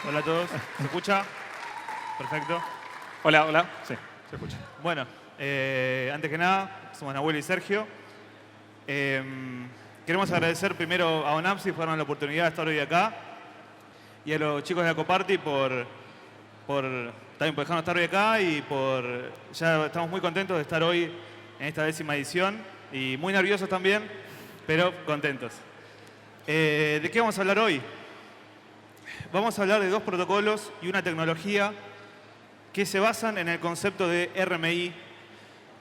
Hola a todos. ¿Se escucha? Perfecto. Hola, hola. Sí, se escucha. Bueno, antes que nada, somos Nahuel y Sergio. Queremos agradecer primero a ONAPSI por darnos la oportunidad de estar hoy acá y a los chicos de Acoparty por también por dejarnos estar hoy acá y ya estamos muy contentos de estar hoy en esta 10ª edición y muy nerviosos también, pero contentos. ¿De qué vamos a hablar hoy? Vamos a hablar de 2 protocolos y una tecnología que se basan en el concepto de RMI,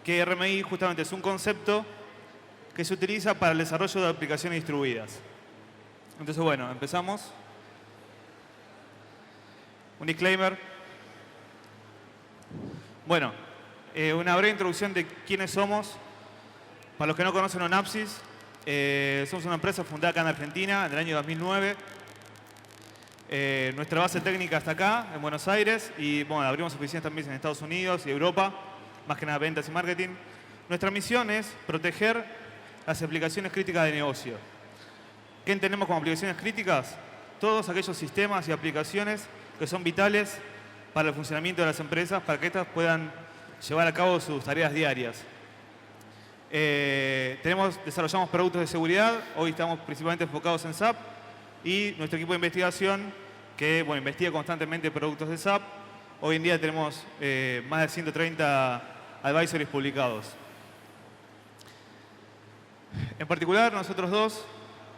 que RMI justamente es un concepto que se utiliza para el desarrollo de aplicaciones distribuidas. Entonces, bueno, empezamos. Un disclaimer. Bueno, una breve introducción de quiénes somos. Para los que no conocen ONAPSIS, somos una empresa fundada acá en Argentina en el año 2009. Nuestra base técnica está acá, en Buenos Aires, y bueno, abrimos oficinas también en Estados Unidos y Europa, más que nada ventas y marketing. Nuestra misión es proteger las aplicaciones críticas de negocio. ¿Qué entendemos como aplicaciones críticas? Todos aquellos sistemas y aplicaciones que son vitales para el funcionamiento de las empresas, para que éstas puedan llevar a cabo sus tareas diarias. Desarrollamos productos de seguridad, hoy estamos principalmente enfocados en SAP, y nuestro equipo de investigación que investiga constantemente productos de SAP. Hoy en día tenemos más de 130 advisories publicados. En particular, nosotros dos,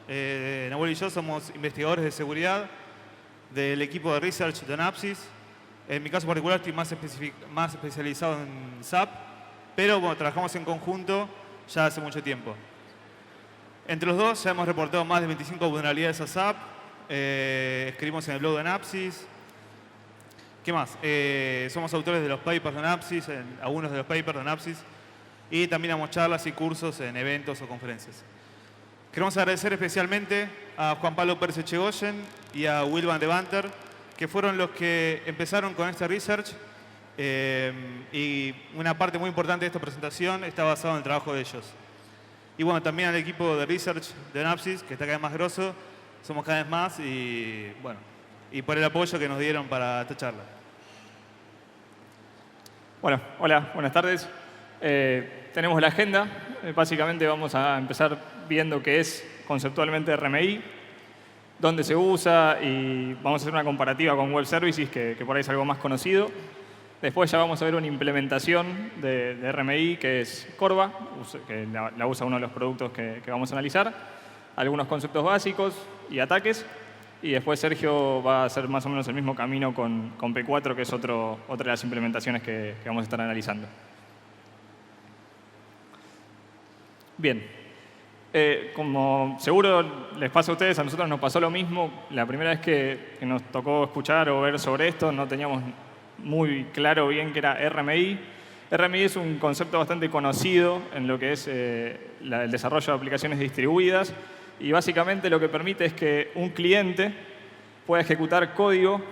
Nahuel y yo, somos investigadores de seguridad del equipo de research de ONAPSIS. En mi caso particular estoy más especializado en SAP, pero bueno, trabajamos en conjunto ya hace mucho tiempo. Entre los dos ya hemos reportado más de 25 vulnerabilidades a SAP, escribimos en el blog de ONAPSIS. ¿Qué más? Somos autores de los papers de ONAPSIS, algunos de los papers de ONAPSIS, y también damos charlas y cursos en eventos o conferencias. Queremos agradecer especialmente a Juan Pablo Pérez Echegoyen y a Will Van de Banter, que fueron los que empezaron con este research, y una parte muy importante de esta presentación está basada en el trabajo de ellos. Y bueno, también al equipo de research de ONAPSIS, que está cada vez más grosso, somos cada vez más, y bueno, y por el apoyo que nos dieron para esta charla. Bueno, hola, buenas tardes. Tenemos la agenda. Básicamente vamos a empezar viendo qué es conceptualmente RMI, dónde se usa, y vamos a hacer una comparativa con Web Services, que por ahí es algo más conocido. Después ya vamos a ver una implementación de RMI, que es Corva, que la usa uno de los productos que vamos a analizar. Algunos conceptos básicos y ataques. Y después Sergio va a hacer más o menos el mismo camino con P4, que es otra de las implementaciones que vamos a estar analizando. Bien. Como seguro les pasa a ustedes, a nosotros nos pasó lo mismo. La primera vez que nos tocó escuchar o ver sobre esto, no teníamos muy claro bien qué era RMI. RMI es un concepto bastante conocido en lo que es el desarrollo de aplicaciones distribuidas, y básicamente lo que permite es que un cliente pueda ejecutar código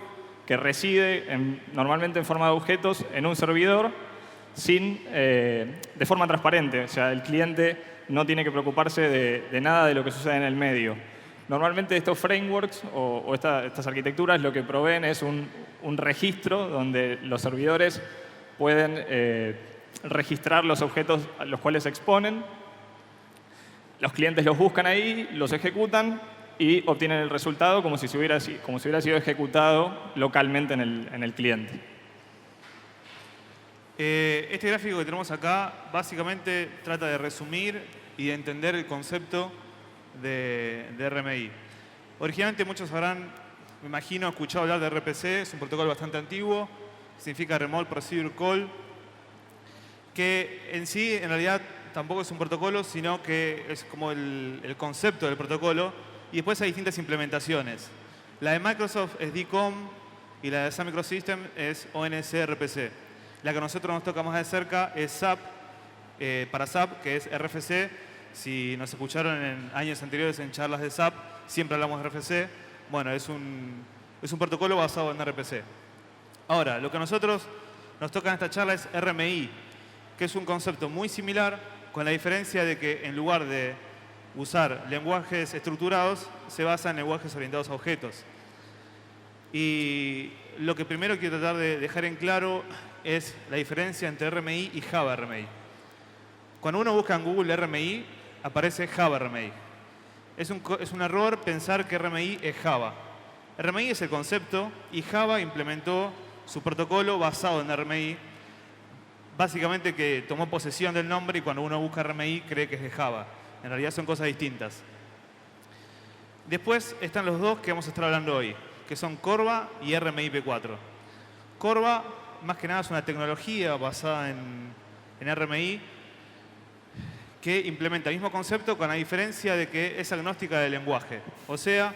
que reside normalmente en forma de objetos en un servidor de forma transparente. O sea, el cliente no tiene que preocuparse de nada de lo que sucede en el medio. Normalmente estos frameworks o estas arquitecturas lo que proveen es un registro donde los servidores pueden registrar los objetos a los cuales se exponen. Los clientes los buscan ahí, los ejecutan y obtienen el resultado como si hubiera sido ejecutado localmente en el cliente. Este gráfico que tenemos acá básicamente trata de resumir y de entender el concepto de RMI. Originalmente muchos habrán, me imagino, escuchado hablar de RPC, es un protocolo bastante antiguo, significa Remote Procedure Call, que en sí, en realidad, tampoco es un protocolo, sino que es como el concepto del protocolo, y después hay distintas implementaciones. La de Microsoft es DCOM y la de Sun Microsystems es ONC-RPC. La que a nosotros nos toca más de cerca es SAP, para SAP, que es RFC. Si nos escucharon en años anteriores en charlas de SAP, siempre hablamos de RFC. Bueno, es un protocolo basado en RPC. Ahora, lo que a nosotros nos toca en esta charla es RMI, que es un concepto muy similar, con la diferencia de que en lugar de usar lenguajes estructurados, se basa en lenguajes orientados a objetos. Y lo que primero quiero tratar de dejar en claro es la diferencia entre RMI y Java RMI. Cuando uno busca en Google RMI, aparece Java RMI. Es un error pensar que RMI es Java. RMI es el concepto y Java implementó su protocolo basado en RMI. Básicamente que tomó posesión del nombre y cuando uno busca RMI cree que es de Java. En realidad son cosas distintas. Después están los dos que vamos a estar hablando hoy, que son Corva y RMI P4. Corva, más que nada, es una tecnología basada en RMI que implementa el mismo concepto con la diferencia de que es agnóstica del lenguaje. O sea,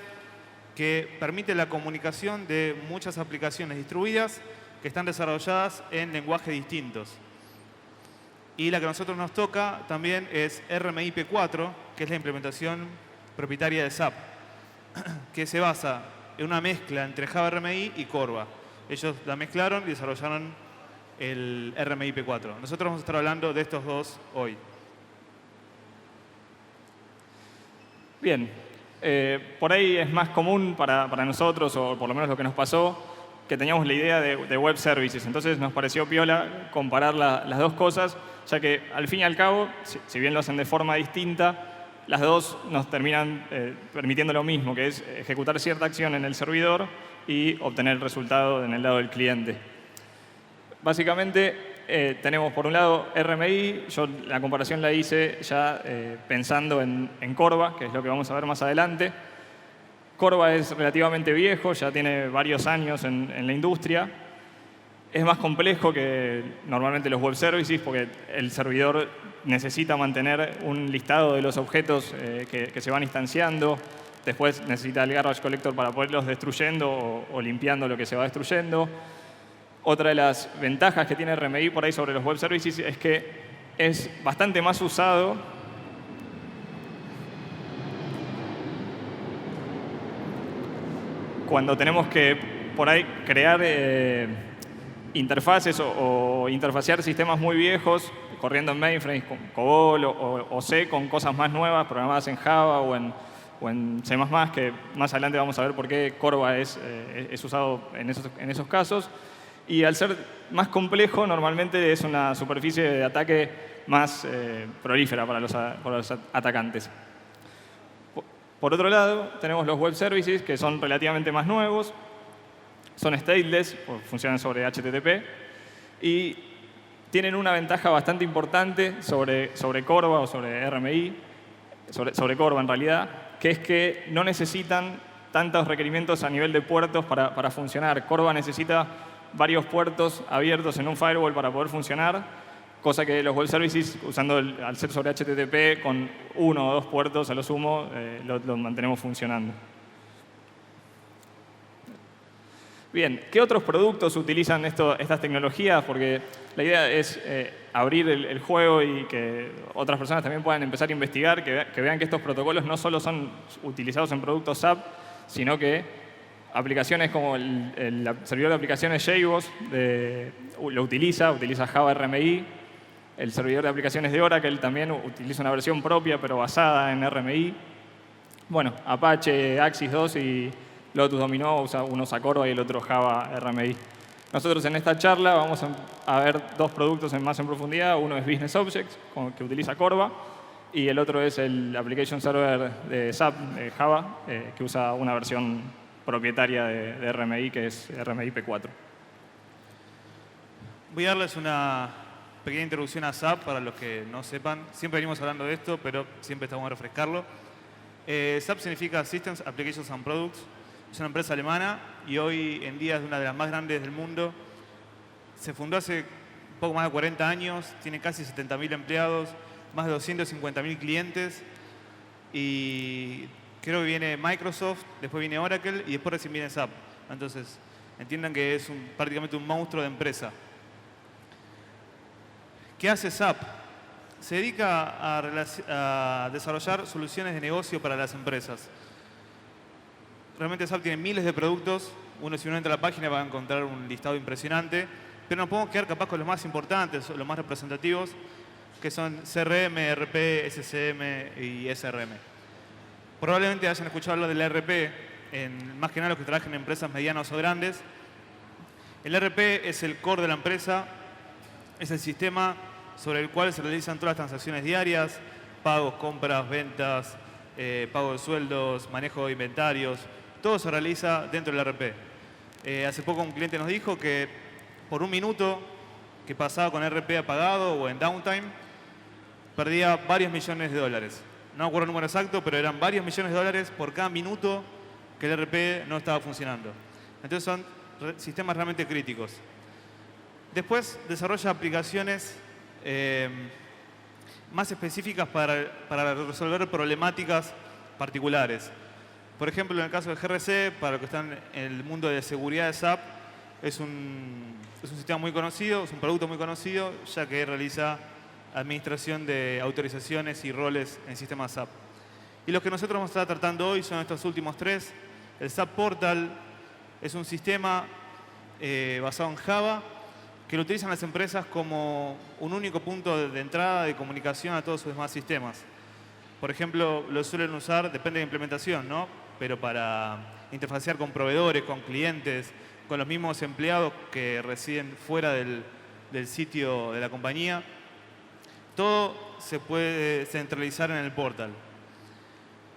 que permite la comunicación de muchas aplicaciones distribuidas que están desarrolladas en lenguajes distintos. Y la que a nosotros nos toca también es RMI P4, que es la implementación propietaria de SAP, que se basa en una mezcla entre Java RMI y Corva. Ellos la mezclaron y desarrollaron el RMI P4. Nosotros vamos a estar hablando de estos dos hoy. Bien, por ahí es más común para nosotros, o por lo menos lo que nos pasó, que teníamos la idea de web services. Entonces nos pareció piola comparar las dos cosas, ya que al fin y al cabo, si bien lo hacen de forma distinta, las dos nos terminan permitiendo lo mismo, que es ejecutar cierta acción en el servidor y obtener el resultado en el lado del cliente. Básicamente, tenemos por un lado RMI. Yo la comparación la hice ya pensando en Corva, que es lo que vamos a ver más adelante. Corva es relativamente viejo, ya tiene varios años en la industria. Es más complejo que normalmente los web services porque el servidor necesita mantener un listado de los objetos que se van instanciando. Después necesita el garbage collector para poderlos destruyendo o limpiando lo que se va destruyendo. Otra de las ventajas que tiene RMI por ahí sobre los web services es que es bastante más usado cuando tenemos que por ahí crear interfaces o interfacear sistemas muy viejos corriendo en mainframes con COBOL o C con cosas más nuevas programadas en Java o en C++, que más adelante vamos a ver por qué Corva es usado en esos casos. Y al ser más complejo, normalmente es una superficie de ataque más prolífera para los atacantes. Por otro lado, tenemos los web services, que son relativamente más nuevos. Son stateless, funcionan sobre HTTP. Y tienen una ventaja bastante importante sobre Corva o sobre RMI, sobre Corva en realidad, que es que no necesitan tantos requerimientos a nivel de puertos para funcionar. Corva necesita varios puertos abiertos en un firewall para poder funcionar, cosa que los web services, al ser sobre HTTP, con 1 o 2 puertos a lo sumo, lo mantenemos funcionando. Bien, ¿qué otros productos utilizan estas tecnologías? Porque la idea es abrir el juego y que otras personas también puedan empezar a investigar, que vean que estos protocolos no solo son utilizados en productos SAP, sino que aplicaciones como el servidor de aplicaciones JBoss lo utiliza Java RMI. El servidor de aplicaciones de Oracle también utiliza una versión propia, pero basada en RMI. Bueno, Apache, Axis 2 y Lotus Dominó, uno usa Corva y el otro Java RMI. Nosotros en esta charla vamos a ver dos productos más en profundidad. Uno es Business Objects, que utiliza Corva, y el otro es el Application Server de SAP, de Java, que usa una versión propietaria de RMI, que es RMI P4. Voy a darles una pequeña introducción a SAP para los que no sepan. Siempre venimos hablando de esto, pero siempre está bueno refrescarlo. SAP significa Systems, Applications and Products. Es una empresa alemana y hoy en día es una de las más grandes del mundo. Se fundó hace poco más de 40 años, tiene casi 70.000 empleados, más de 250.000 clientes y creo que viene Microsoft, después viene Oracle y después recién viene SAP. Entonces, entiendan que es prácticamente un monstruo de empresa. ¿Qué hace SAP? Se dedica a desarrollar soluciones de negocio para las empresas. Realmente SAP tiene miles de productos. Si uno entra a la página va a encontrar un listado impresionante. Pero nos podemos quedar capaz con los más importantes, los más representativos, que son CRM, ERP, SCM y SRM. Probablemente hayan escuchado hablar del ERP, más que nada los que trabajan en empresas medianas o grandes. El ERP es el core de la empresa, es el sistema sobre el cual se realizan todas las transacciones diarias, pagos, compras, ventas, pago de sueldos, manejo de inventarios, todo se realiza dentro del ERP. Hace poco un cliente nos dijo que por un minuto que pasaba con ERP apagado o en downtime, perdía varios millones de dólares. No me acuerdo el número exacto, pero eran varios millones de dólares por cada minuto que el ERP no estaba funcionando. Entonces son sistemas realmente críticos. Después desarrolla aplicaciones más específicas para resolver problemáticas particulares. Por ejemplo, en el caso de GRC, para los que están en el mundo de seguridad de SAP, es un sistema muy conocido, es un producto muy conocido, ya que realiza administración de autorizaciones y roles en sistemas SAP. Y los que nosotros vamos a estar tratando hoy son estos últimos tres. El SAP Portal es un sistema basado en Java que lo utilizan las empresas como un único punto de entrada de comunicación a todos sus demás sistemas. Por ejemplo, lo suelen usar, depende de la implementación, ¿no? Pero para interfacear con proveedores, con clientes, con los mismos empleados que residen fuera del sitio de la compañía. Todo se puede centralizar en el portal.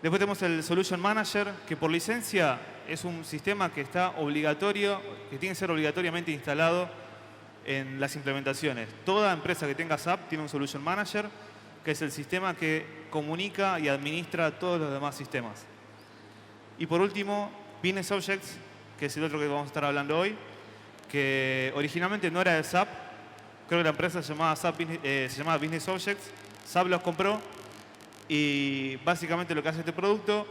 Después tenemos el Solution Manager, que por licencia es un sistema que está obligatorio, que tiene que ser obligatoriamente instalado en las implementaciones. Toda empresa que tenga SAP tiene un Solution Manager, que es el sistema que comunica y administra todos los demás sistemas. Y por último, Business Objects, que es el otro que vamos a estar hablando hoy, que originalmente no era de SAP. Creo que la empresa se llamaba Business Objects. SAP los compró y básicamente lo que hace este producto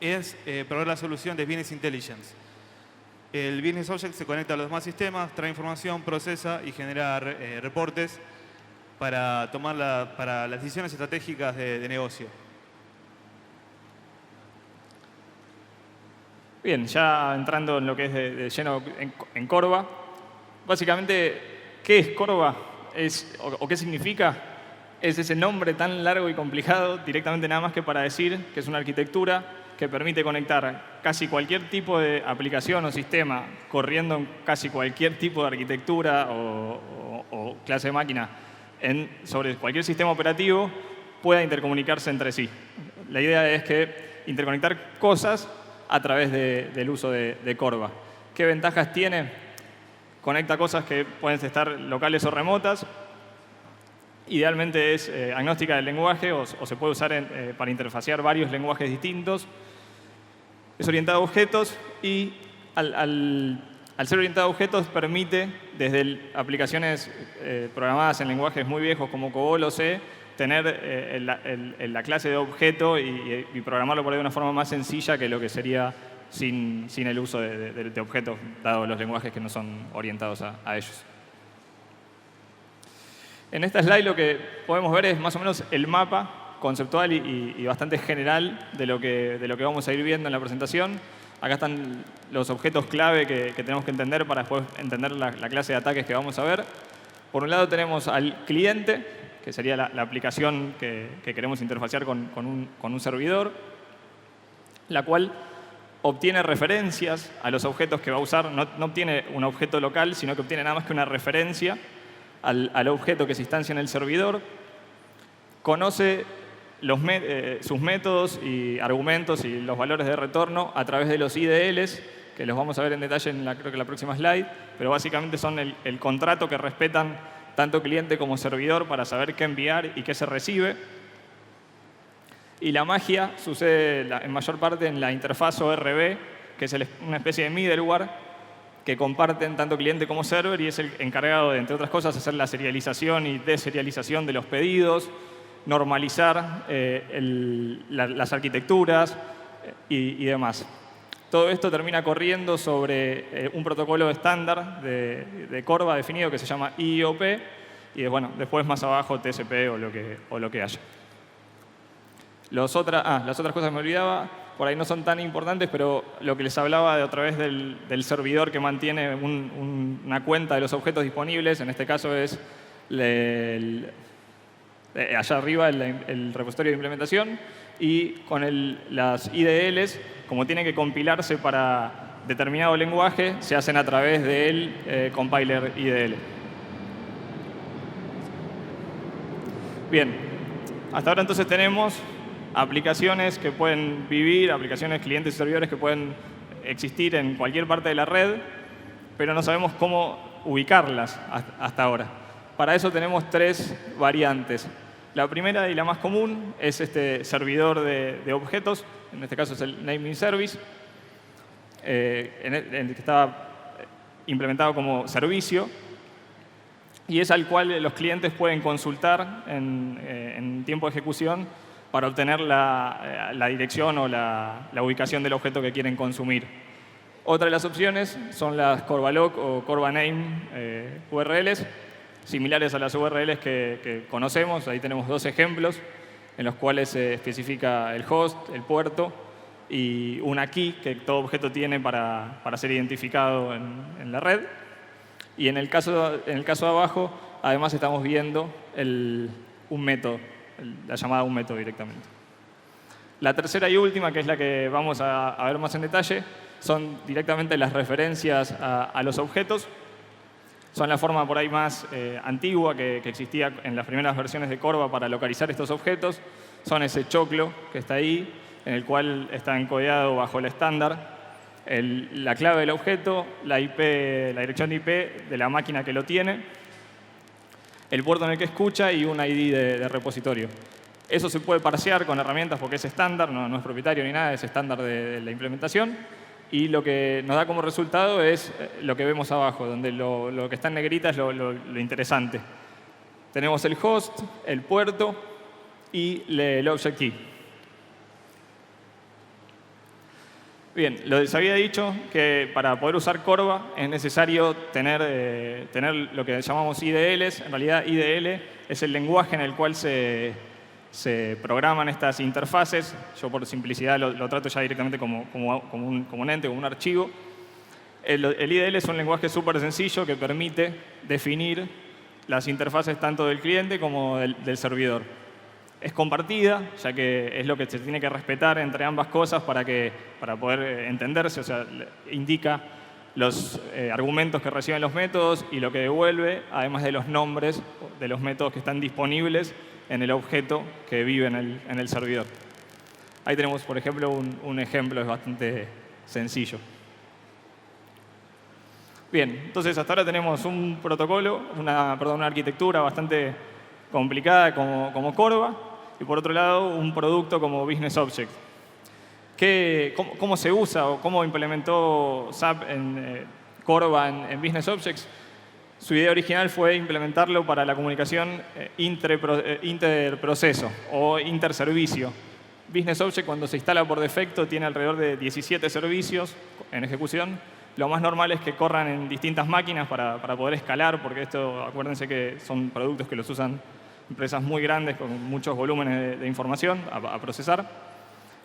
es proveer la solución de Business Intelligence. El Business Object se conecta a los demás sistemas, trae información, procesa y genera reportes para para las decisiones estratégicas de negocio. Bien, ya entrando en lo que es de lleno en Corba, básicamente, ¿qué es Corba? ¿O qué significa? Es ese nombre tan largo y complicado, directamente nada más que para decir que es una arquitectura que permite conectar casi cualquier tipo de aplicación o sistema corriendo en casi cualquier tipo de arquitectura o clase de máquina sobre cualquier sistema operativo pueda intercomunicarse entre sí. La idea es que interconectar cosas a través del uso de Corba. ¿Qué ventajas tiene? Conecta cosas que pueden estar locales o remotas. Idealmente es agnóstica del lenguaje o se puede usar para interfacear varios lenguajes distintos. Es orientado a objetos y al ser orientado a objetos permite, desde aplicaciones programadas en lenguajes muy viejos como COBOL o C, tener la clase de objeto y programarlo por ahí de una forma más sencilla que lo que sería sin el uso de objetos, dado los lenguajes que no son orientados a ellos. En esta slide lo que podemos ver es más o menos el mapa conceptual y bastante general de lo que vamos a ir viendo en la presentación. Acá están los objetos clave que tenemos que entender para después entender la clase de ataques que vamos a ver. Por un lado tenemos al cliente, que sería la aplicación que queremos interfacear con un servidor, la cual obtiene referencias a los objetos que va a usar. No obtiene un objeto local, sino que obtiene nada más que una referencia al objeto que se instancia en el servidor. Conoce sus métodos y argumentos y los valores de retorno a través de los IDLs, que los vamos a ver en detalle creo que la próxima slide, pero básicamente son el contrato que respetan tanto cliente como servidor para saber qué enviar y qué se recibe. Y la magia sucede en mayor parte en la interfaz ORB, que es una especie de middleware que comparten tanto cliente como server y es el encargado de, entre otras cosas, hacer la serialización y deserialización de los pedidos, normalizar las arquitecturas y demás. Todo esto termina corriendo sobre un protocolo estándar de Corba definido que se llama IOP y después más abajo TCP o lo que haya. Las otras cosas que me olvidaba, por ahí no son tan importantes, pero lo que les hablaba de otra vez del servidor que mantiene una cuenta de los objetos disponibles, en este caso es allá arriba el repositorio de implementación, y con las IDLs, como tienen que compilarse para determinado lenguaje, se hacen a través del compiler IDL. Bien, hasta ahora entonces tenemos aplicaciones que pueden vivir, aplicaciones clientes y servidores que pueden existir en cualquier parte de la red, pero no sabemos cómo ubicarlas hasta ahora. Para eso tenemos 3 variantes. La primera y la más común es este servidor de objetos, en este caso es el naming service, en el que está implementado como servicio, y es al cual los clientes pueden consultar en tiempo de ejecución para obtener la dirección o la ubicación del objeto que quieren consumir. Otra de las opciones son las Corvalog o Corvaname URLs, similares a las URLs que conocemos. Ahí tenemos 2 ejemplos en los cuales se especifica el host, el puerto y una key que todo objeto tiene para ser identificado en la red. Y en el caso de abajo, además estamos viendo un método, la llamada un método directamente. La tercera y última, que es la que vamos a ver más en detalle, son directamente las referencias a los objetos. Son la forma por ahí más antigua que existía en las primeras versiones de Corva para localizar estos objetos. Son ese choclo que está ahí, en el cual está encodeado bajo el estándar la clave del objeto, la dirección de IP de la máquina que lo tiene, el puerto en el que escucha y un ID de repositorio. Eso se puede parsear con herramientas porque es estándar, no es propietario ni nada, es estándar de la implementación. Y lo que nos da como resultado es lo que vemos abajo, donde lo que está en negrita es lo interesante. Tenemos el host, el puerto y el object key. Bien, les había dicho que para poder usar Corva es necesario tener lo que llamamos IDLs. En realidad, IDL es el lenguaje en el cual se programan estas interfaces. Yo por simplicidad lo trato ya directamente como un ente, como un archivo. El IDL es un lenguaje súper sencillo que permite definir las interfaces tanto del cliente como del servidor. Es compartida, ya que es lo que se tiene que respetar entre ambas cosas para poder entenderse. O sea, indica los argumentos que reciben los métodos y lo que devuelve, además de los nombres de los métodos que están disponibles en el objeto que vive en el servidor. Ahí tenemos, por ejemplo, un ejemplo, es bastante sencillo. Bien, entonces hasta ahora tenemos un protocolo, una arquitectura bastante complicada como Corva, y por otro lado un producto como Business Object. ¿Cómo se usa o cómo implementó SAP Corva en Business Objects? Su idea original fue implementarlo para la comunicación interproceso o interservicio. Business Object, cuando se instala por defecto, tiene alrededor de 17 servicios en ejecución. Lo más normal es que corran en distintas máquinas para poder escalar, porque esto, acuérdense que son productos que los usan empresas muy grandes con muchos volúmenes de información a procesar.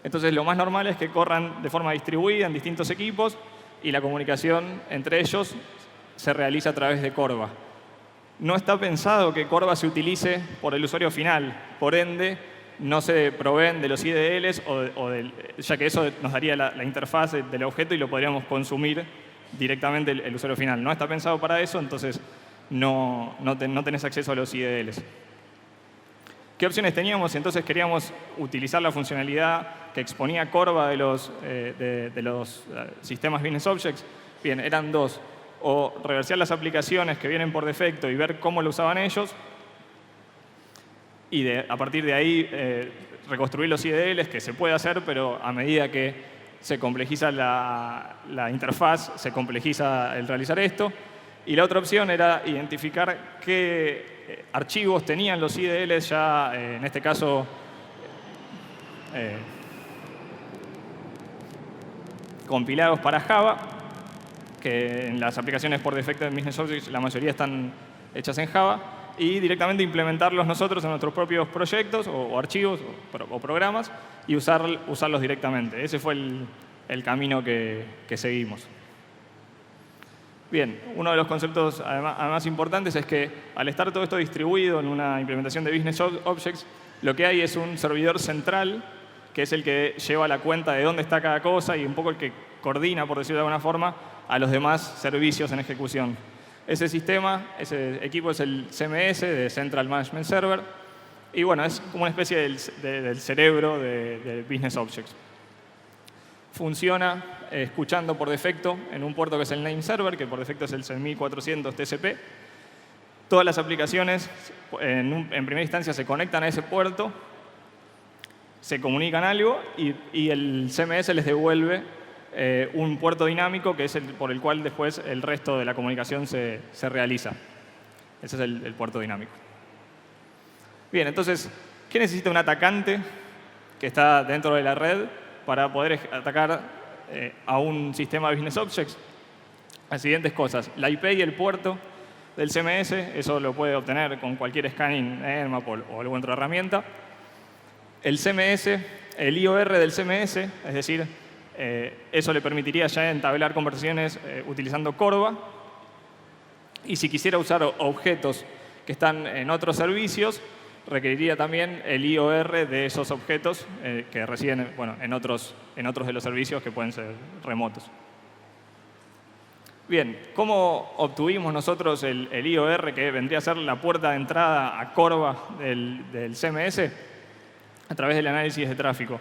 Entonces, lo más normal es que corran de forma distribuida en distintos equipos y la comunicación entre ellos se realiza a través de Corva. No está pensado que Corva se utilice por el usuario final, por ende, no se proveen de los IDLs, ya que eso nos daría la interfaz del objeto y lo podríamos consumir directamente el usuario final. No está pensado para eso, entonces no tenés acceso a los IDLs. ¿Qué opciones teníamos? Entonces queríamos utilizar la funcionalidad que exponía Corva de los sistemas Business Objects. Bien, eran 2. O reversear las aplicaciones que vienen por defecto y ver cómo lo usaban ellos. Y a partir de ahí reconstruir los IDLs, que se puede hacer, pero a medida que se complejiza la interfaz, se complejiza el realizar esto. Y la otra opción era identificar qué archivos tenían los IDLs ya, en este caso, compilados para Java, que en las aplicaciones por defecto de Business Objects la mayoría están hechas en Java, y directamente implementarlos nosotros en nuestros propios proyectos o archivos o programas y usarlos directamente. Ese fue el camino que seguimos. Bien, uno de los conceptos además importantes es que al estar todo esto distribuido en una implementación de Business Objects, lo que hay es un servidor central que es el que lleva la cuenta de dónde está cada cosa y un poco el que coordina, por decirlo de alguna forma, a los demás servicios en ejecución. Ese sistema, ese equipo es el CMS, de Central Management Server, y bueno, es como una especie del cerebro de Business Objects. Funciona escuchando por defecto en un puerto que es el name server, que por defecto es el 6400 TCP. Todas las aplicaciones en primera instancia se conectan a ese puerto, se comunican algo y el CMS les devuelve un puerto dinámico que es por el cual después el resto de la comunicación se realiza. Ese es el puerto dinámico. Bien, entonces, ¿qué necesita un atacante que está dentro de la red para poder atacar a un sistema de Business Objects? Las siguientes cosas. La IP y el puerto del CMS, eso lo puede obtener con cualquier scanning Nmap o alguna otra herramienta. El CMS, el IOR del CMS, es decir, eso le permitiría ya entablar conversaciones utilizando Corba. Y si quisiera usar objetos que están en otros servicios, requeriría también el IOR de esos objetos que residen en otros de los servicios que pueden ser remotos. Bien, ¿cómo obtuvimos nosotros el IOR, que vendría a ser la puerta de entrada a Corba del CMS? A través del análisis de tráfico.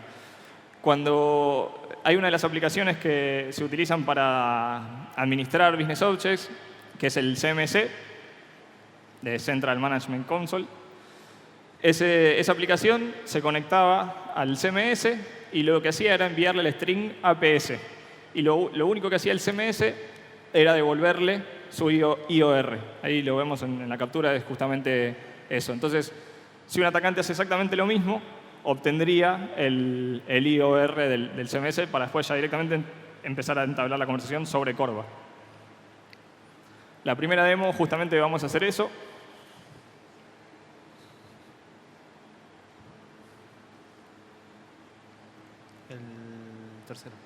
Cuando hay una de las aplicaciones que se utilizan para administrar Business Objects, que es el CMC, de Central Management Console, esa aplicación se conectaba al CMS y lo que hacía era enviarle el string APS. Y lo único que hacía el CMS era devolverle su IOR. Ahí lo vemos en la captura, es justamente eso. Entonces, si un atacante hace exactamente lo mismo, obtendría el IOR del CMS para después ya directamente empezar a entablar la conversación sobre Corba. La primera demo justamente vamos a hacer eso. El tercero.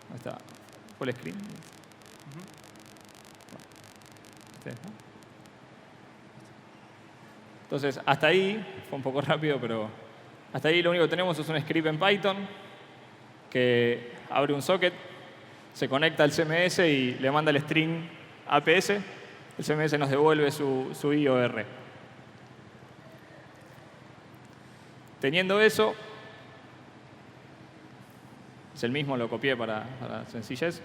Ahí está. Full screen. Entonces, hasta ahí, fue un poco rápido, pero hasta ahí lo único que tenemos es un script en Python que abre un socket, se conecta al CMS y le manda el string APS. El CMS nos devuelve su IOR. Teniendo eso, es el mismo, lo copié para sencillez.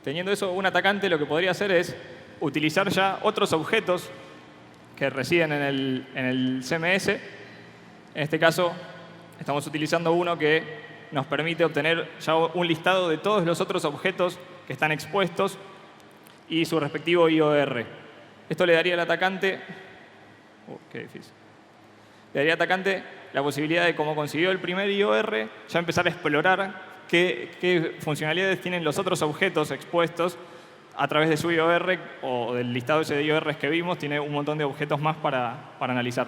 Teniendo eso, un atacante lo que podría hacer es utilizar ya otros objetos que residen en el CMS. En este caso, estamos utilizando uno que nos permite obtener ya un listado de todos los otros objetos que están expuestos y su respectivo IOR. Esto le daría al atacante... qué difícil. Le daría al atacante la posibilidad de, como consiguió el primer IOR, ya empezar a explorar qué funcionalidades tienen los otros objetos expuestos a través de su IOR o del listado ese de IORs que vimos. Tiene un montón de objetos más para analizar.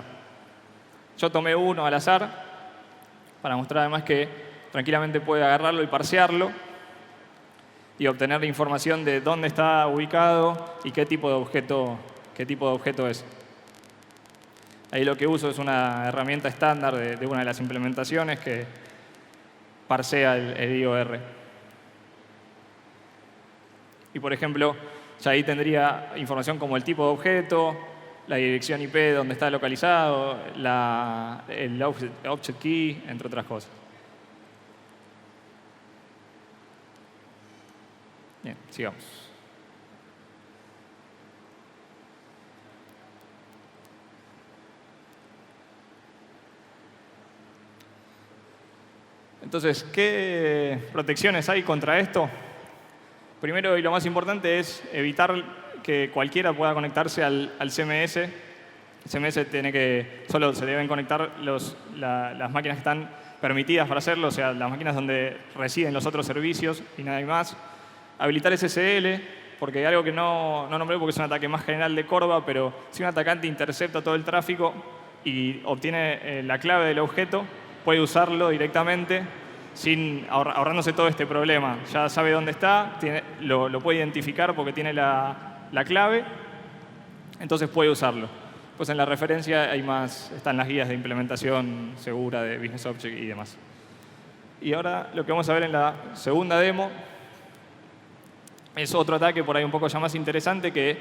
Yo tomé uno al azar para mostrar además que tranquilamente puede agarrarlo y parsearlo y obtener la información de dónde está ubicado y qué tipo de objeto es. Ahí lo que uso es una herramienta estándar de una de las implementaciones que parsea el IOR. Y por ejemplo, ya ahí tendría información como el tipo de objeto, la dirección IP donde está localizado, el object key, entre otras cosas. Bien, sigamos. Entonces, ¿qué protecciones hay contra esto? Primero y lo más importante es evitar que cualquiera pueda conectarse al CMS. El CMS solo se deben conectar las máquinas que están permitidas para hacerlo, o sea, las máquinas donde residen los otros servicios y nada más. Habilitar SSL, porque hay algo que no nombré porque es un ataque más general de Corba, pero si un atacante intercepta todo el tráfico y obtiene la clave del objeto, puede usarlo directamente ahorrándose todo este problema. Ya sabe dónde está, lo puede identificar porque tiene la clave, entonces puede usarlo. Pues en la referencia están las guías de implementación segura de Business Object y demás. Y ahora lo que vamos a ver en la segunda demo es otro ataque por ahí un poco ya más interesante que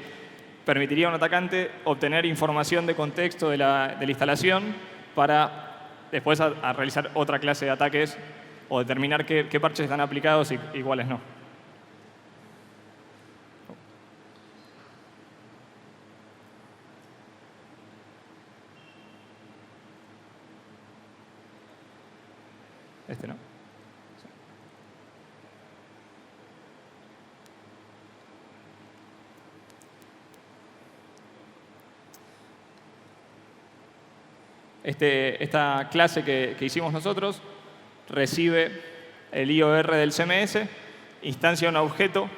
permitiría a un atacante obtener información de contexto de la instalación para después a realizar otra clase de ataques o determinar qué parches están aplicados y cuáles no. Este no. Esta clase que hicimos nosotros recibe el IOR del CMS, instancia un objeto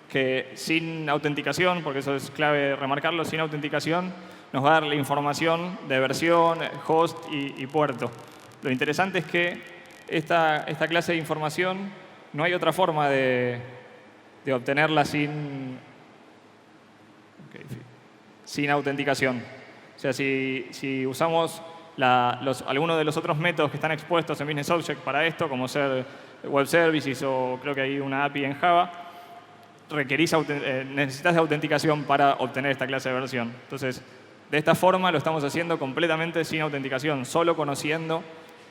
que sin autenticación, porque eso es clave remarcarlo, sin autenticación nos va a dar la información de versión, host y puerto. Lo interesante es que esta clase de información no hay otra forma de obtenerla sin autenticación. O sea, si usamos algunos de los otros métodos que están expuestos en Business Object para esto, como ser Web Services o creo que hay una API en Java, necesitas de autenticación para obtener esta clase de versión. Entonces, de esta forma lo estamos haciendo completamente sin autenticación, solo conociendo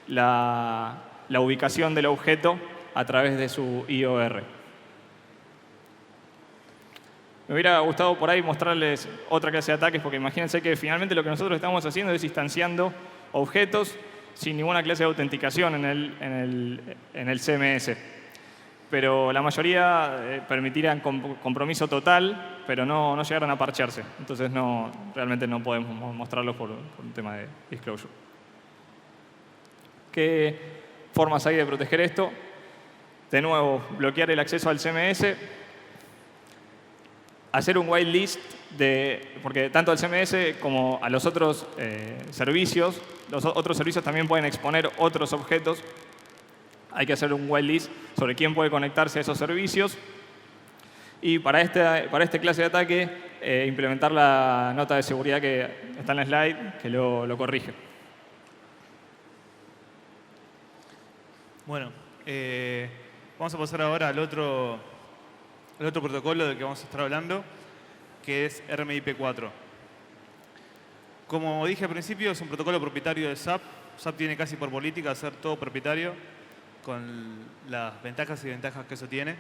la ubicación del objeto a través de su IOR. Me hubiera gustado por ahí mostrarles otra clase de ataques, porque imagínense que finalmente lo que nosotros estamos haciendo es instanciando objetos sin ninguna clase de autenticación en el CMS. Pero la mayoría permitirían compromiso total, pero no llegaron a parchearse. Entonces realmente no podemos mostrarlos por un tema de disclosure. ¿Qué formas hay de proteger esto? De nuevo, bloquear el acceso al CMS. Hacer un whitelist porque tanto al CMS como a los otros servicios, los otros servicios también pueden exponer otros objetos. Hay que hacer un whitelist sobre quién puede conectarse a esos servicios. Y para esta clase de ataque, implementar la nota de seguridad que está en la slide, que lo corrige. Bueno, vamos a pasar ahora al otro protocolo del que vamos a estar hablando, que es RMI P4. Como dije al principio, es un protocolo propietario de SAP. SAP tiene casi por política hacer todo propietario, con las ventajas y desventajas que eso tiene.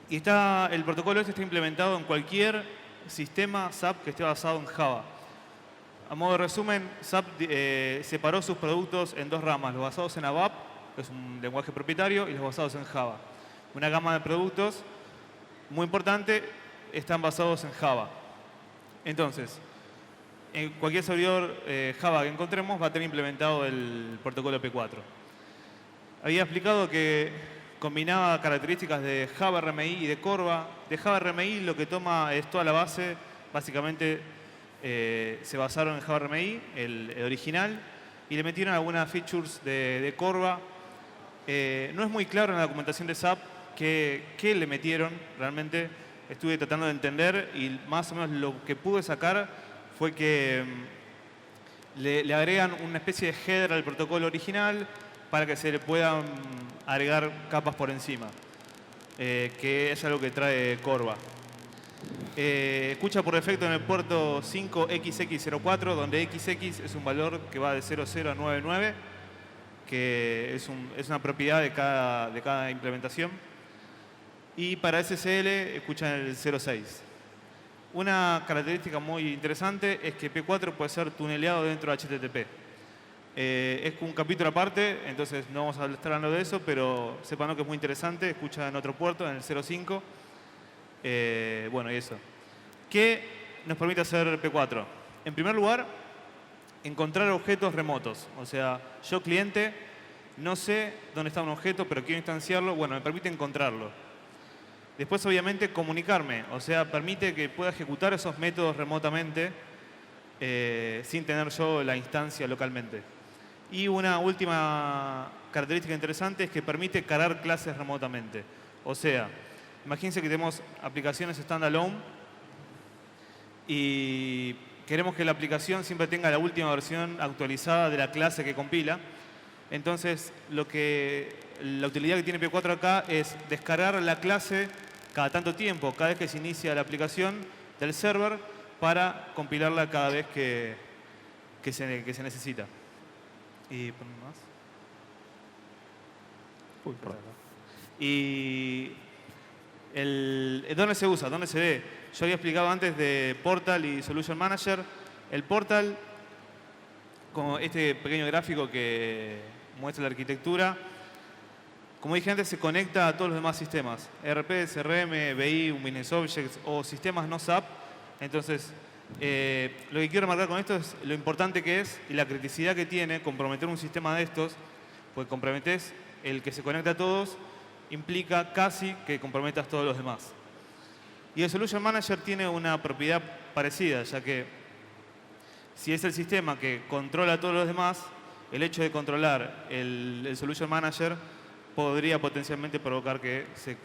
Y el protocolo este está implementado en cualquier sistema SAP que esté basado en Java. A modo de resumen, SAP separó sus productos en dos ramas, los basados en ABAP, que es un lenguaje propietario, y los basados en Java. Una gama de productos muy importante están basados en Java. Entonces, en cualquier servidor Java que encontremos va a tener implementado el protocolo P4. Había explicado que combinaba características de Java RMI y de Corva. De Java RMI lo que toma es toda la base, básicamente se basaron en Java RMI, el original, y le metieron algunas features de Corva. No es muy claro en la documentación de SAP qué le metieron realmente. Estuve tratando de entender y más o menos lo que pude sacar fue que le agregan una especie de header al protocolo original para que se le puedan agregar capas por encima, que es algo que trae Corva. Escucha por defecto en el puerto 5XX04, donde XX es un valor que va de 00 a 99, que es una propiedad de cada implementación. Y para SSL escuchan el 06. Una característica muy interesante es que P4 puede ser tuneleado dentro de HTTP. Es un capítulo aparte, entonces no vamos a estar hablando de eso, pero sepan que es muy interesante. Escucha en otro puerto, en el 05. Bueno, y eso. ¿Qué nos permite hacer P4? En primer lugar, encontrar objetos remotos. O sea, yo cliente, no sé dónde está un objeto, pero quiero instanciarlo. Bueno, me permite encontrarlo. Después, obviamente, comunicarme. O sea, permite que pueda ejecutar esos métodos remotamente sin tener yo la instancia localmente. Y una última característica interesante es que permite cargar clases remotamente. O sea, imagínense que tenemos aplicaciones standalone y queremos que la aplicación siempre tenga la última versión actualizada de la clase que compila. Entonces, la utilidad que tiene P4 acá es descargar la clase cada tanto tiempo, cada vez que se inicia la aplicación del server, para compilarla cada vez que se necesita. Y más. Y ¿dónde se usa? ¿Dónde se ve? Yo había explicado antes de Portal y Solution Manager. El Portal, como este pequeño gráfico que muestra la arquitectura, como dije antes, se conecta a todos los demás sistemas. ERP, CRM, BI, Business Objects o sistemas no SAP. Entonces, lo que quiero remarcar con esto es lo importante que es y la criticidad que tiene comprometer un sistema de estos, pues comprometes el que se conecta a todos, implica casi que comprometas todos los demás. Y el Solution Manager tiene una propiedad parecida, ya que si es el sistema que controla a todos los demás, el hecho de controlar el Solution Manager podría potencialmente provocar que se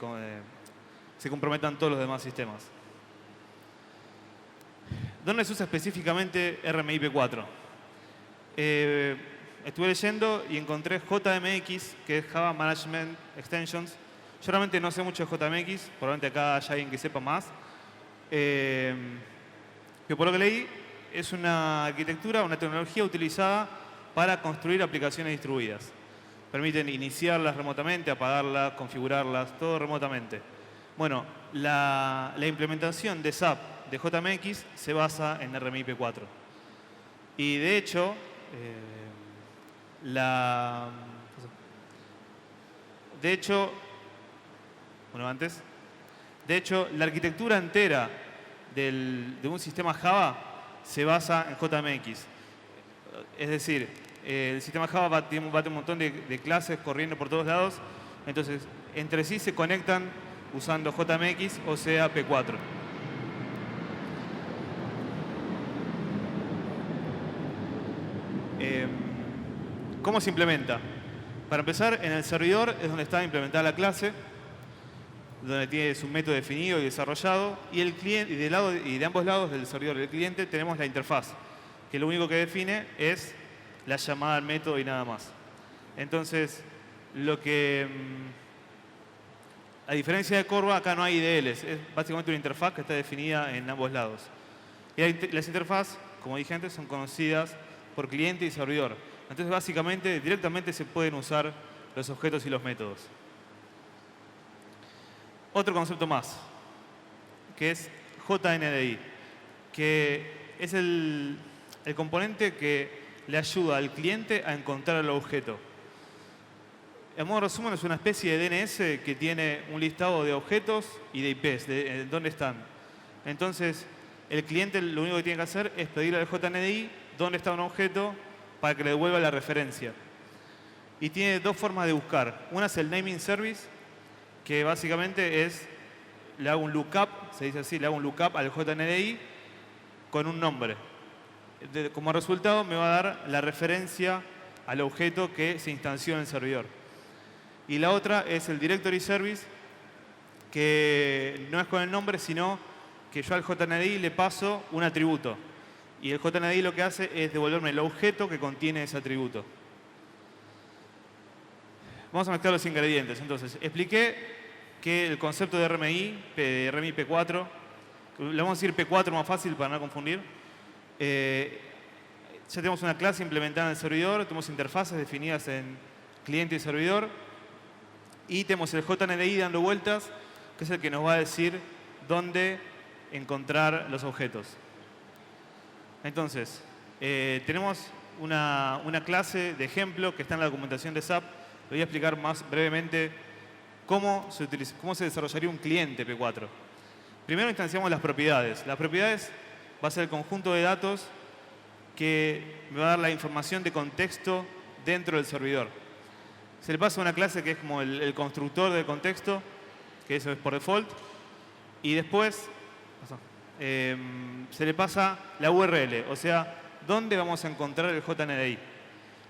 comprometan todos los demás sistemas. ¿Dónde se usa específicamente RMI P4? Estuve leyendo y encontré JMX, que es Java Management Extensions. Yo realmente no sé mucho de JMX, probablemente acá haya alguien que sepa más. Pero por lo que leí, es una arquitectura, una tecnología utilizada para construir aplicaciones distribuidas. Permiten iniciarlas remotamente, apagarlas, configurarlas, todo remotamente. Bueno, la implementación de SAP de JMX se basa en RMI P4. Y de hecho, la arquitectura entera de un sistema Java se basa en JMX. Es decir, el sistema Java va a tener un montón de clases corriendo por todos lados. Entonces, entre sí se conectan usando JMX, o sea, P4. ¿Cómo se implementa? Para empezar, en el servidor es donde está implementada la clase, donde tiene su método definido y desarrollado, y el cliente, y de ambos lados del servidor y del cliente tenemos la interfaz, que lo único que define es la llamada al método y nada más. Entonces, a diferencia de Corva, acá no hay IDLs, es básicamente una interfaz que está definida en ambos lados. Y las interfaces, como dije antes, son conocidas por cliente y servidor. Entonces, básicamente, directamente se pueden usar los objetos y los métodos. Otro concepto más, que es JNDI, que es el componente que le ayuda al cliente a encontrar el objeto. En modo resumen, es una especie de DNS que tiene un listado de objetos y de IPs, de dónde están. Entonces, el cliente lo único que tiene que hacer es pedirle al JNDI dónde está un objeto para que le devuelva la referencia. Y tiene dos formas de buscar. Una es el naming service, que básicamente le hago un lookup, se dice así, le hago un lookup al JNDI con un nombre. Como resultado me va a dar la referencia al objeto que se instanció en el servidor. Y la otra es el directory service, que no es con el nombre, sino que yo al JNDI le paso un atributo. Y el JNDI lo que hace es devolverme el objeto que contiene ese atributo. Vamos a mezclar los ingredientes. Entonces, expliqué que el concepto de RMI P4, le vamos a decir P4 más fácil para no confundir. Ya tenemos una clase implementada en el servidor, tenemos interfaces definidas en cliente y servidor, y tenemos el JNDI dando vueltas, que es el que nos va a decir dónde encontrar los objetos. Entonces, tenemos una clase de ejemplo que está en la documentación de SAP. Le voy a explicar más brevemente cómo se desarrollaría un cliente P4. Primero instanciamos las propiedades. Las propiedades va a ser el conjunto de datos que me va a dar la información de contexto dentro del servidor. Se le pasa una clase que es como el constructor del contexto, que eso es por default, y después se le pasa la URL, o sea, dónde vamos a encontrar el JNDI.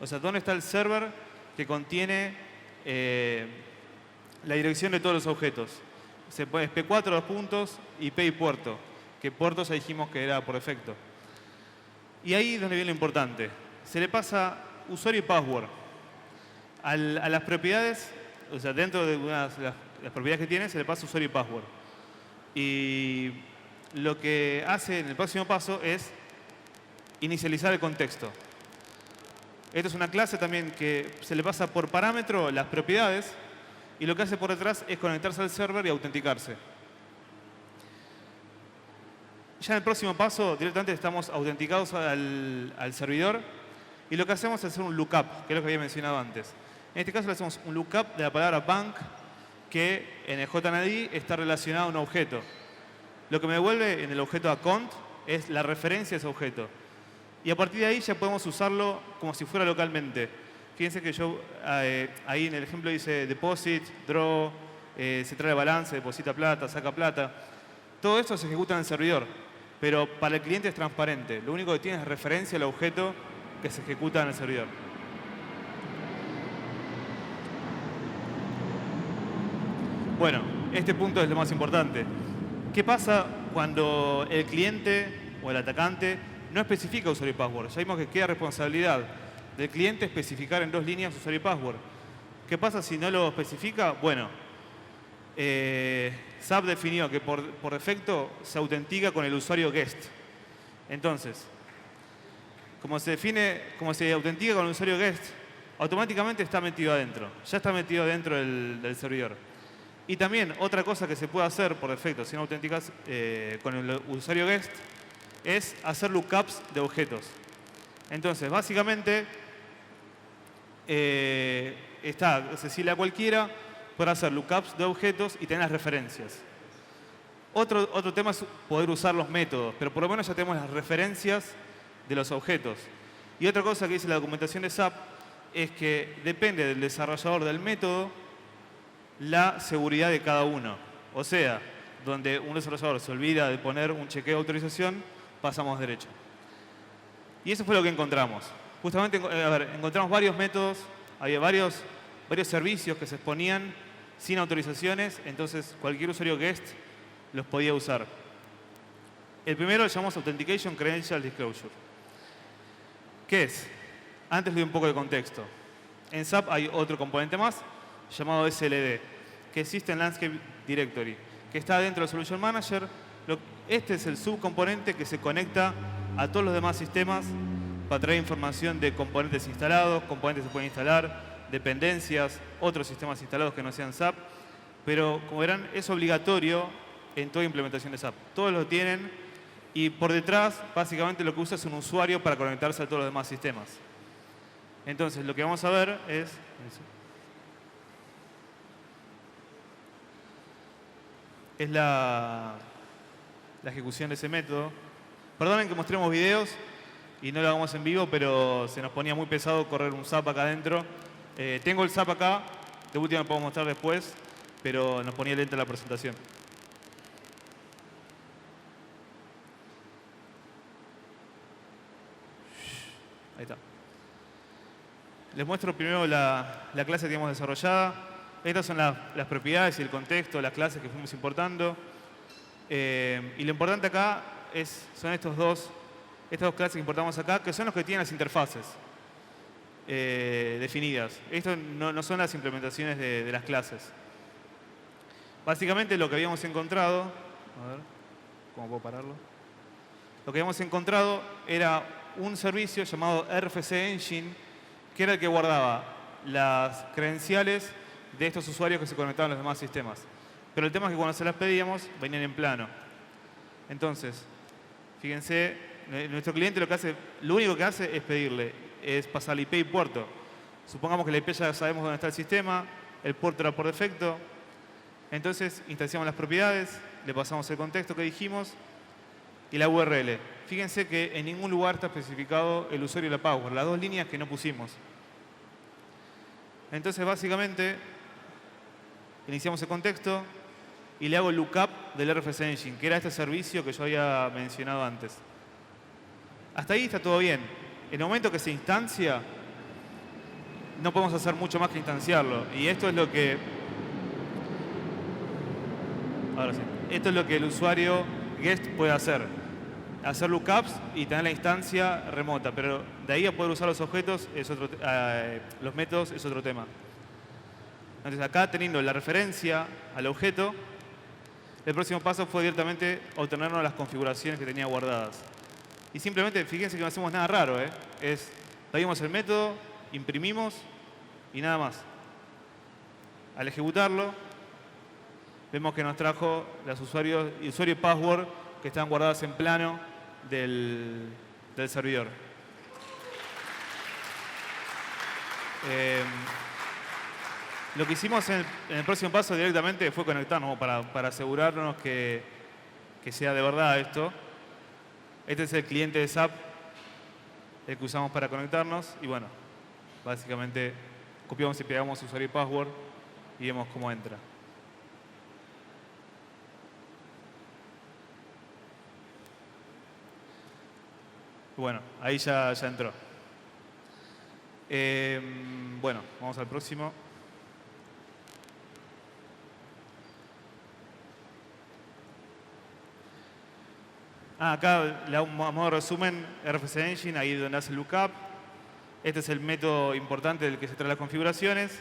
O sea, ¿dónde está el server que contiene la dirección de todos los objetos? Se pone P4, dos puntos, IP y puerto. Que puertos ya dijimos que era por defecto. Y ahí es donde viene lo importante. Se le pasa usuario y password. A las propiedades, o sea, dentro de las propiedades que tiene, se le pasa usuario y password. Y lo que hace en el próximo paso es inicializar el contexto. Esto es una clase también que se le pasa por parámetro las propiedades y lo que hace por detrás es conectarse al server y autenticarse. Ya en el próximo paso directamente estamos autenticados al servidor y lo que hacemos es hacer un lookup, que es lo que había mencionado antes. En este caso le hacemos un lookup de la palabra bank que en el JND está relacionado a un objeto. Lo que me devuelve en el objeto account es la referencia a ese objeto. Y a partir de ahí ya podemos usarlo como si fuera localmente. Fíjense que yo ahí en el ejemplo dice deposit, draw, se trae balance, deposita plata, saca plata. Todo esto se ejecuta en el servidor, pero para el cliente es transparente. Lo único que tiene es referencia al objeto que se ejecuta en el servidor. Bueno, este punto es lo más importante. ¿Qué pasa cuando el cliente o el atacante no especifica usuario y password? Ya vimos que queda responsabilidad del cliente especificar en 2 líneas usuario y password. ¿Qué pasa si no lo especifica? Bueno, SAP definió que por defecto se autentica con el usuario guest. Entonces, como se autentica con el usuario guest, automáticamente está metido adentro. Ya está metido dentro del servidor. Y también otra cosa que se puede hacer por defecto, si no autenticas con el usuario guest, es hacer lookups de objetos. Entonces, básicamente, está accesible a cualquiera para hacer lookups de objetos y tener las referencias. Otro tema es poder usar los métodos, pero por lo menos ya tenemos las referencias de los objetos. Y otra cosa que dice la documentación de SAP es que depende del desarrollador del método la seguridad de cada uno. O sea, donde un desarrollador se olvida de poner un chequeo de autorización, pasamos derecho. Y eso fue lo que encontramos. Justamente, encontramos varios métodos, había varios servicios que se exponían sin autorizaciones, entonces cualquier usuario guest los podía usar. El primero lo llamamos Authentication Credential Disclosure. ¿Qué es? Antes le doy un poco de contexto. En SAP hay otro componente más, llamado SLD, que existe en Landscape Directory, que está dentro del Solution Manager. Este es el subcomponente que se conecta a todos los demás sistemas para traer información de componentes instalados, componentes que se pueden instalar, dependencias, otros sistemas instalados que no sean SAP. Pero, como verán, es obligatorio en toda implementación de SAP. Todos lo tienen y por detrás, básicamente, lo que usa es un usuario para conectarse a todos los demás sistemas. Entonces, lo que vamos a ver es la ejecución de ese método. Perdonen que mostremos videos y no lo hagamos en vivo, pero se nos ponía muy pesado correr un SAP acá adentro. Tengo el SAP acá, de última lo puedo mostrar después, pero nos ponía lenta la presentación. Ahí está. Les muestro primero la clase que hemos desarrollada. Estas son las propiedades y el contexto, las clases que fuimos importando. Y lo importante acá son estas dos clases que importamos acá, que son los que tienen las interfaces definidas. Esto no son las implementaciones de las clases. Básicamente lo que habíamos encontrado, a ver, ¿cómo puedo pararlo? Lo que habíamos encontrado era un servicio llamado RFC Engine, que era el que guardaba las credenciales de estos usuarios que se conectaban a los demás sistemas. Pero el tema es que cuando se las pedíamos, venían en plano. Entonces, fíjense, nuestro cliente lo único que hace es pedirle, es pasarle IP y puerto. Supongamos que la IP ya sabemos dónde está el sistema, el puerto era por defecto. Entonces, instanciamos las propiedades, le pasamos el contexto que dijimos y la URL. Fíjense que en ningún lugar está especificado el usuario y la password, las 2 líneas que no pusimos. Entonces, básicamente, iniciamos el contexto y le hago el lookup del RFC Engine, que era este servicio que yo había mencionado antes. Hasta ahí está todo bien. En el momento que se instancia, no podemos hacer mucho más que instanciarlo. Y esto es lo que... Ahora sí. Esto es lo que el usuario guest puede hacer. Hacer lookups y tener la instancia remota. Pero de ahí a poder usar los objetos, los métodos, es otro tema. Entonces acá, teniendo la referencia al objeto, el próximo paso fue directamente obtenernos las configuraciones que tenía guardadas. Y simplemente, fíjense que no hacemos nada raro, pedimos el método, imprimimos y nada más. Al ejecutarlo, vemos que nos trajo los usuario y password que están guardadas en plano del servidor. Lo que hicimos en el próximo paso directamente fue conectarnos para asegurarnos que sea de verdad esto. Este es el cliente de SAP, el que usamos para conectarnos. Y bueno, básicamente copiamos y pegamos usuario y password y vemos cómo entra. Bueno, ahí ya entró. Bueno, vamos al próximo. Acá, a modo de resumen, RFC Engine, ahí donde hace el lookup. Este es el método importante del que se trae las configuraciones.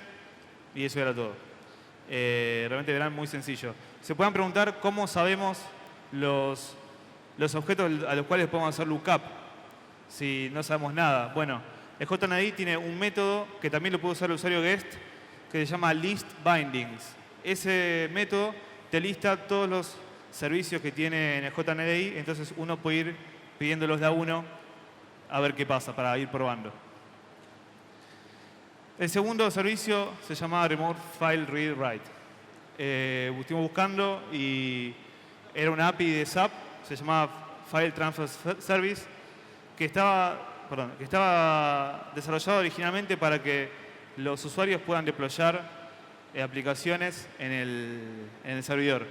Y eso era todo. Realmente verán muy sencillo. Se pueden preguntar cómo sabemos los objetos a los cuales podemos hacer lookup si no sabemos nada. Bueno, el JNDI tiene un método que también lo puede usar el usuario guest que se llama list bindings. Ese método te lista todos los servicios que tiene en el JNDI, entonces uno puede ir pidiéndolos de a uno a ver qué pasa para ir probando. El segundo servicio se llama Remote File Read Write. Estuvimos buscando y era una API de SAP, se llamaba File Transfer Service, que estaba desarrollado originalmente para que los usuarios puedan deployar aplicaciones en el servidor.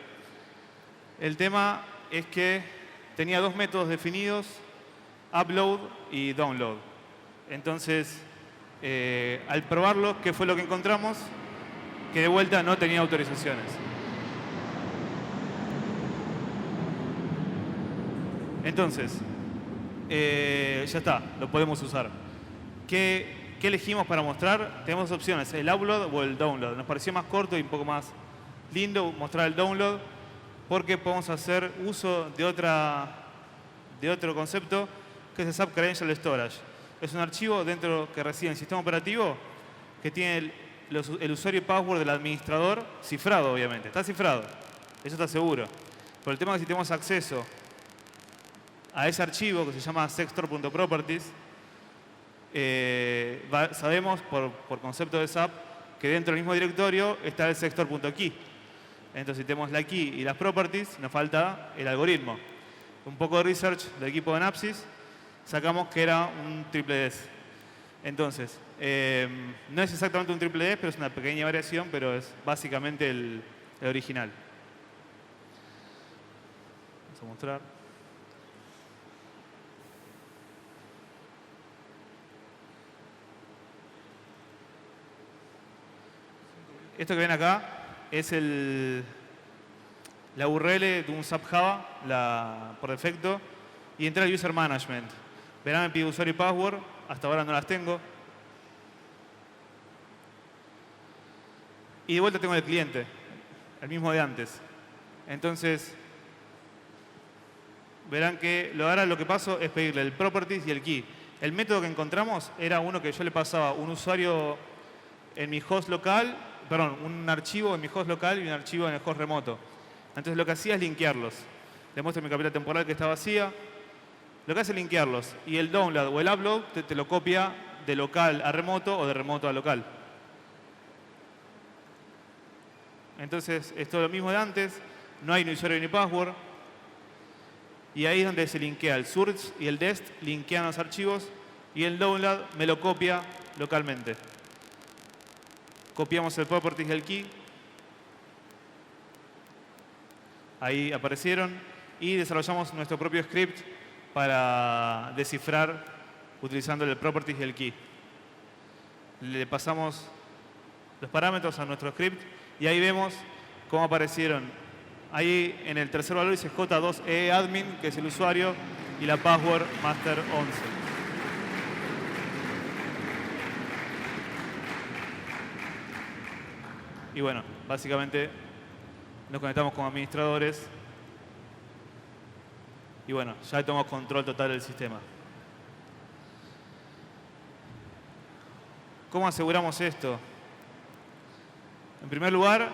El tema es que tenía dos métodos definidos, upload y download. Entonces, al probarlo, ¿qué fue lo que encontramos? Que de vuelta no tenía autorizaciones. Entonces, ya está, lo podemos usar. ¿Qué elegimos para mostrar? Tenemos dos opciones, el upload o el download. Nos pareció más corto y un poco más lindo mostrar el download porque podemos hacer uso de otro concepto que es el SAP Credential Storage. Es un archivo dentro que reside en el sistema operativo que tiene el usuario y password del administrador cifrado, obviamente. Está cifrado, eso está seguro. Pero el tema es que si tenemos acceso a ese archivo que se llama sextor.properties, sabemos por concepto de SAP que dentro del mismo directorio está el sextor.key. Entonces, si tenemos la key y las properties, nos falta el algoritmo. Un poco de research del equipo de Napsys, sacamos que era un triple DES. Entonces, no es exactamente un triple DES, pero es una pequeña variación, pero es básicamente el original. Vamos a mostrar. Esto que ven acá es la URL de un SAP Java, por defecto, y entra al User Management. Verán, me pide usuario y password, hasta ahora no las tengo. Y de vuelta tengo el cliente, el mismo de antes. Entonces, verán que ahora lo que paso es pedirle el properties y el key. El método que encontramos era uno que yo le pasaba un usuario en mi host local, un archivo en mi host local y un archivo en el host remoto. Entonces lo que hacía es linkearlos. Le muestro mi carpeta temporal que está vacía. Lo que hace es linkearlos. Y el download o el upload te lo copia de local a remoto o de remoto a local. Entonces es todo lo mismo de antes. No hay ni usuario ni password. Y ahí es donde se linkea el source y el dest, linkean los archivos. Y el download me lo copia localmente. Copiamos el properties y el key. Ahí aparecieron. Y desarrollamos nuestro propio script para descifrar utilizando el properties y el key. le pasamos los parámetros a nuestro script y ahí vemos cómo aparecieron. Ahí en el tercer valor dice J2EAdmin, que es el usuario, y la password master 11. Y bueno, básicamente nos conectamos como administradores y bueno, ya tomamos control total del sistema. ¿Cómo aseguramos esto? En primer lugar,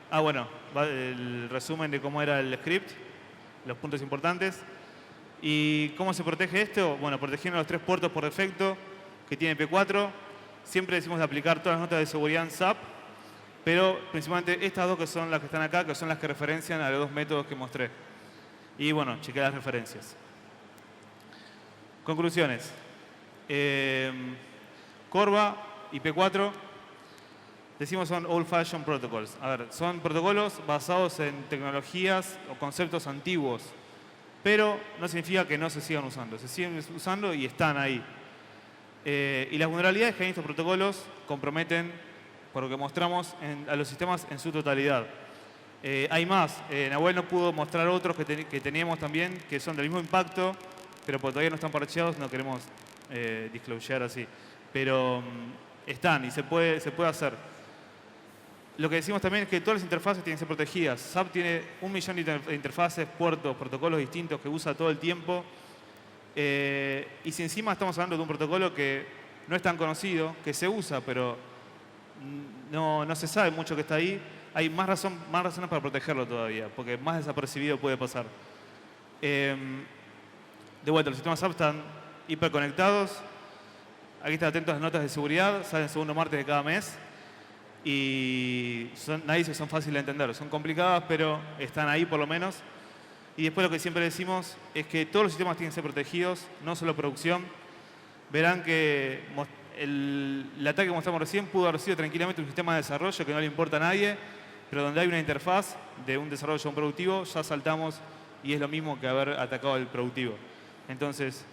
bueno, el resumen de cómo era el script, los puntos importantes. ¿Y cómo se protege esto? Bueno, protegiendo los 3 puertos por defecto que tiene P4. Siempre decimos de aplicar todas las notas de seguridad en SAP, pero principalmente estas dos que son las que están acá, que son las que referencian a los 2 métodos que mostré. Y bueno, chequear las referencias. Conclusiones. Corba y P4, decimos son old-fashioned protocols. A ver, son protocolos basados en tecnologías o conceptos antiguos, pero no significa que no se sigan usando. Se siguen usando y están ahí. Y las vulnerabilidades que hay en estos protocolos comprometen, por lo que mostramos, a los sistemas en su totalidad. Hay más. Nahuel nos pudo mostrar otros que teníamos también, que son del mismo impacto, pero porque todavía no están parcheados, no queremos disclosure así. Pero están y se puede hacer. Lo que decimos también es que todas las interfaces tienen que ser protegidas. SAP tiene 1 millón de interfaces, puertos, protocolos distintos que usa todo el tiempo. Y si encima estamos hablando de un protocolo que no es tan conocido, que se usa, pero no se sabe mucho que está ahí, hay más razones para protegerlo todavía, porque más desapercibido puede pasar. De vuelta, los sistemas SAP están hiperconectados. Aquí están atentos a las notas de seguridad, salen el segundo martes de cada mes. Y nadie dice que son fáciles de entender, son complicadas, pero están ahí por lo menos. Y después lo que siempre decimos es que todos los sistemas tienen que ser protegidos, no solo producción. Verán que el ataque que mostramos recién pudo haber sido tranquilamente un sistema de desarrollo que no le importa a nadie, pero donde hay una interfaz de un desarrollo a un productivo, ya saltamos y es lo mismo que haber atacado el productivo. Entonces,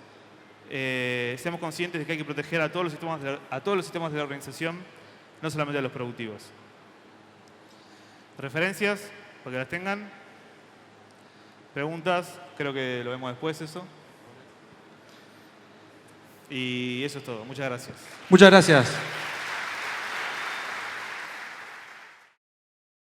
seamos conscientes de que hay que proteger a todos los sistemas de la organización, no solamente a los productivos. Referencias, para que las tengan. Preguntas, creo que lo vemos después eso. Y eso es todo. Muchas gracias. Muchas gracias.